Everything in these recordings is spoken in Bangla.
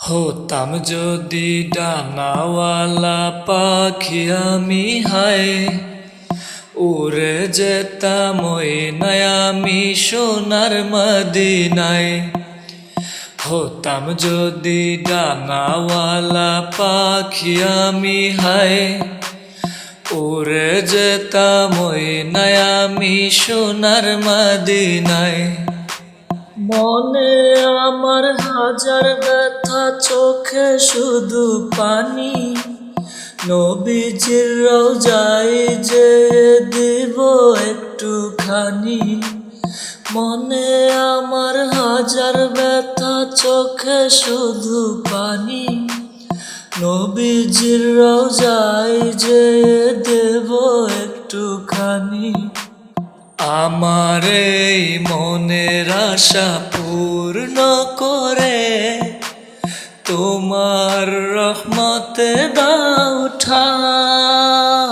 হতাম যদি ডানাওয়ালা পাখি আমি হায়, উড়ে যেতাম ওই নয় আমি সোনার মদিনায়। হতাম যদি ডানাওয়ালা পাখি আমি হায়, উড়ে যেতাম ওই নয় আমি সোনার মদিনায়। মনে আমার হাজার ব্যথা, চোখে শুধু পানি, নবীজির রওজায় যে দিব একটুখানি। মনে আমার হাজার ব্যথা, চোখে শুধু পানি, নবীজির রওজায় যে দেব একটুখানি। আমার এই মনের আশা পূর্ণ করে তোমার রহমতে দাও ঠাঁই।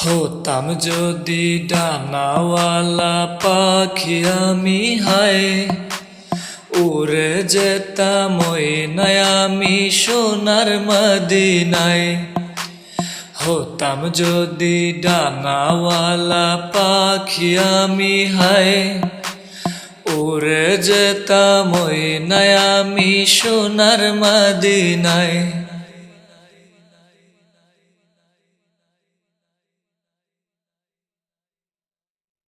হতাম যদি ডানাওয়ালা পাখি আমি হায়, উড়ে যেতাম ওই নয় আমি সোনার মদিনায়। হতাম যদি ডানাওয়ালা পাখি আমি হায়, উড়ে যেতাম ওই নয় আমি সোনার মদিনায়।